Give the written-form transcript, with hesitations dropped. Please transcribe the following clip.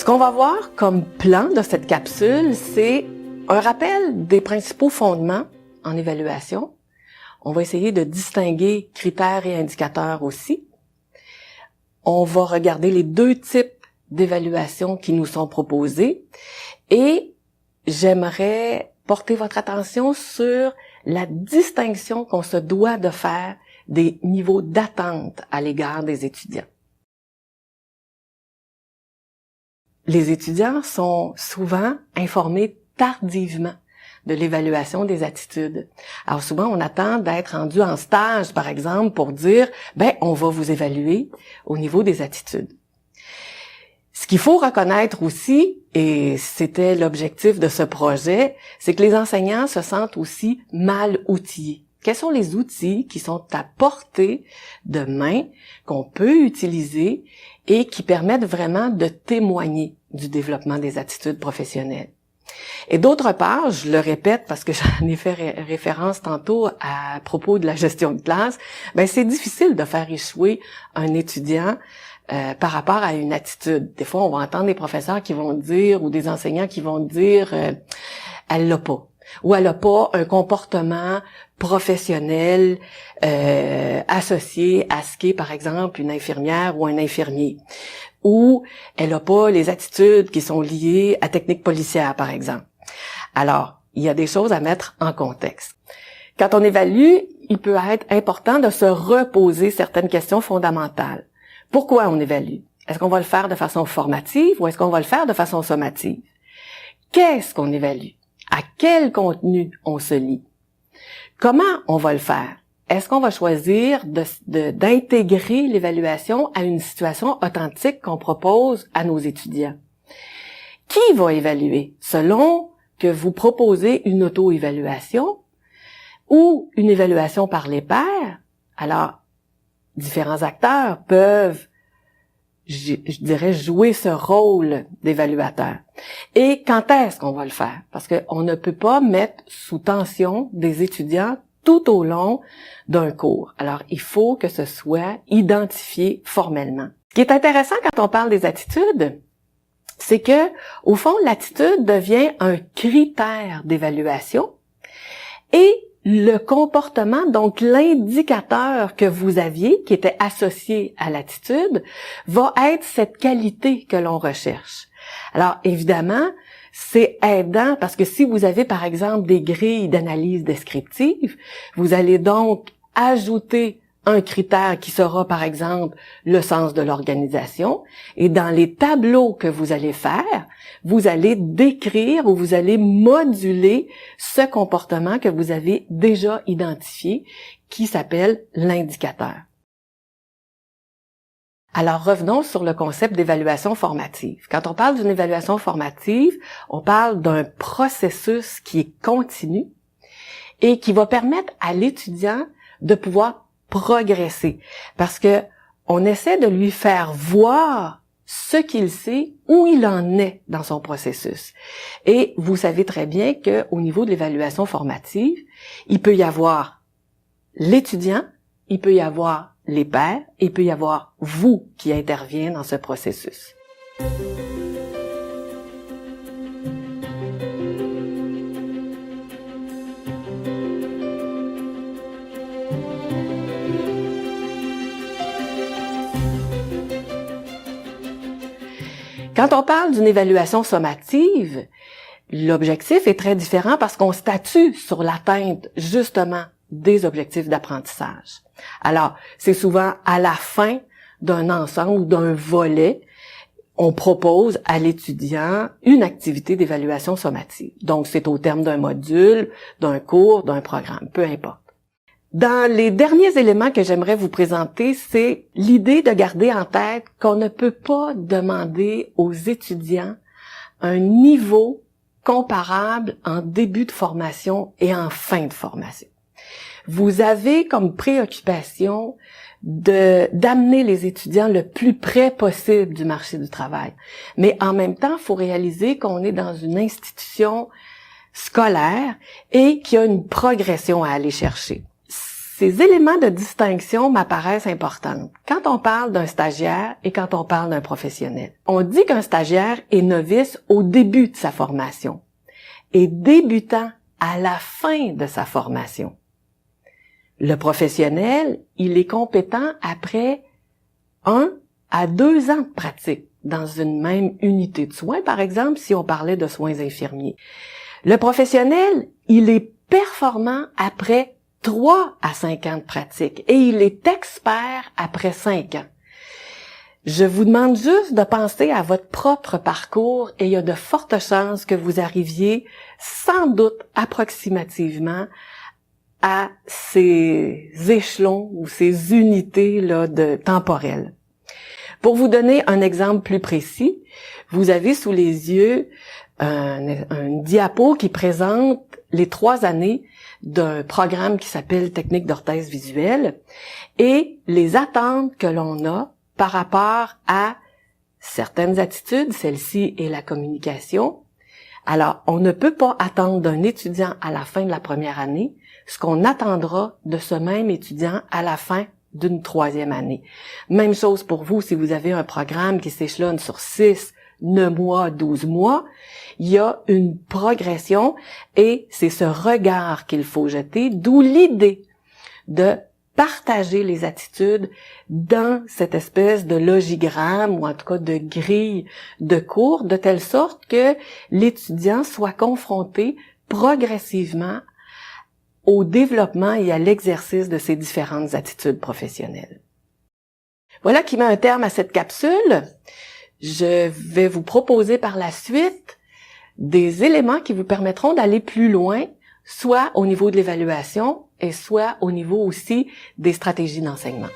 Ce qu'on va voir comme plan de cette capsule, c'est un rappel des principaux fondements en évaluation. On va essayer de distinguer critères et indicateurs aussi. On va regarder les deux types d'évaluation qui nous sont proposés et j'aimerais porter votre attention sur la distinction qu'on se doit de faire des niveaux d'attente à l'égard des étudiants. Les étudiants sont souvent informés tardivement de l'évaluation des attitudes. Alors souvent, on attend d'être rendu en stage, par exemple, pour dire, on va vous évaluer au niveau des attitudes. Ce qu'il faut reconnaître aussi, et c'était l'objectif de ce projet, c'est que les enseignants se sentent aussi mal outillés. Quels sont les outils qui sont à portée de main, qu'on peut utiliser et qui permettent vraiment de témoigner du développement des attitudes professionnelles? Et d'autre part, je le répète parce que j'en ai fait référence tantôt à propos de la gestion de classe, c'est difficile de faire échouer un étudiant par rapport à une attitude. Des fois, on va entendre des professeurs qui vont dire ou des enseignants qui vont dire elle l'a pas, ou elle a pas un comportement professionnel associé à ce qu'est par exemple une infirmière ou un infirmier, ou elle n'a pas les attitudes qui sont liées à techniques policières par exemple. Alors, il y a des choses à mettre en contexte. Quand on évalue, il peut être important de se reposer certaines questions fondamentales. Pourquoi on évalue? Est-ce qu'on va le faire de façon formative ou est-ce qu'on va le faire de façon sommative? Qu'est-ce qu'on évalue? À quel contenu on se lie? Comment on va le faire? Est-ce qu'on va choisir d'intégrer l'évaluation à une situation authentique qu'on propose à nos étudiants? Qui va évaluer? Selon que vous proposez une auto-évaluation ou une évaluation par les pairs, alors différents acteurs peuvent, je dirais, jouer ce rôle d'évaluateur. Et quand est-ce qu'on va le faire? Parce qu'on ne peut pas mettre sous tension des étudiants tout au long d'un cours. Alors, il faut que ce soit identifié formellement. Ce qui est intéressant quand on parle des attitudes, c'est que, au fond, l'attitude devient un critère d'évaluation et le comportement, donc l'indicateur que vous aviez, qui était associé à l'attitude, va être cette qualité que l'on recherche. Alors, évidemment, c'est aidant parce que si vous avez, par exemple, des grilles d'analyse descriptive, vous allez donc ajouter un critère qui sera, par exemple, le sens de l'organisation. Et dans les tableaux que vous allez faire, vous allez décrire ou vous allez moduler ce comportement que vous avez déjà identifié, qui s'appelle l'indicateur. Alors, revenons sur le concept d'évaluation formative. Quand on parle d'une évaluation formative, on parle d'un processus qui est continu et qui va permettre à l'étudiant de pouvoir progresser, parce que on essaie de lui faire voir ce qu'il sait, où il en est dans son processus. Et vous savez très bien que au niveau de l'évaluation formative, il peut y avoir l'étudiant, il peut y avoir les pairs, et il peut y avoir vous qui intervient dans ce processus. Quand on parle d'une évaluation sommative, l'objectif est très différent parce qu'on statue sur l'atteinte, justement, des objectifs d'apprentissage. Alors, c'est souvent à la fin d'un ensemble ou d'un volet, on propose à l'étudiant une activité d'évaluation sommative. Donc, c'est au terme d'un module, d'un cours, d'un programme, peu importe. Dans les derniers éléments que j'aimerais vous présenter, c'est l'idée de garder en tête qu'on ne peut pas demander aux étudiants un niveau comparable en début de formation et en fin de formation. Vous avez comme préoccupation d'amener les étudiants le plus près possible du marché du travail. Mais en même temps, il faut réaliser qu'on est dans une institution scolaire et qu'il y a une progression à aller chercher. Ces éléments de distinction m'apparaissent importants quand on parle d'un stagiaire et quand on parle d'un professionnel. On dit qu'un stagiaire est novice au début de sa formation et débutant à la fin de sa formation. Le professionnel, il est compétent après 1 à 2 ans de pratique dans une même unité de soins, par exemple, si on parlait de soins infirmiers. Le professionnel, il est performant après 3 à 5 ans de pratique et il est expert après 5 ans. Je vous demande juste de penser à votre propre parcours et il y a de fortes chances que vous arriviez sans doute approximativement à ces échelons ou ces unités là temporelles. Pour vous donner un exemple plus précis, vous avez sous les yeux un diapo qui présente les 3 années d'un programme qui s'appelle Technique d'orthèse visuelle et les attentes que l'on a par rapport à certaines attitudes, celle-ci est la communication. Alors, on ne peut pas attendre d'un étudiant à la fin de la première année ce qu'on attendra de ce même étudiant à la fin d'une 3e année. Même chose pour vous, si vous avez un programme qui s'échelonne sur 6, 9 mois, 12 mois, il y a une progression et c'est ce regard qu'il faut jeter, d'où l'idée de partager les attitudes dans cette espèce de logigramme ou en tout cas de grille de cours, de telle sorte que l'étudiant soit confronté progressivement au développement et à l'exercice de ces différentes attitudes professionnelles. Voilà qui met un terme à cette capsule. Je vais vous proposer par la suite des éléments qui vous permettront d'aller plus loin, soit au niveau de l'évaluation et soit au niveau aussi des stratégies d'enseignement.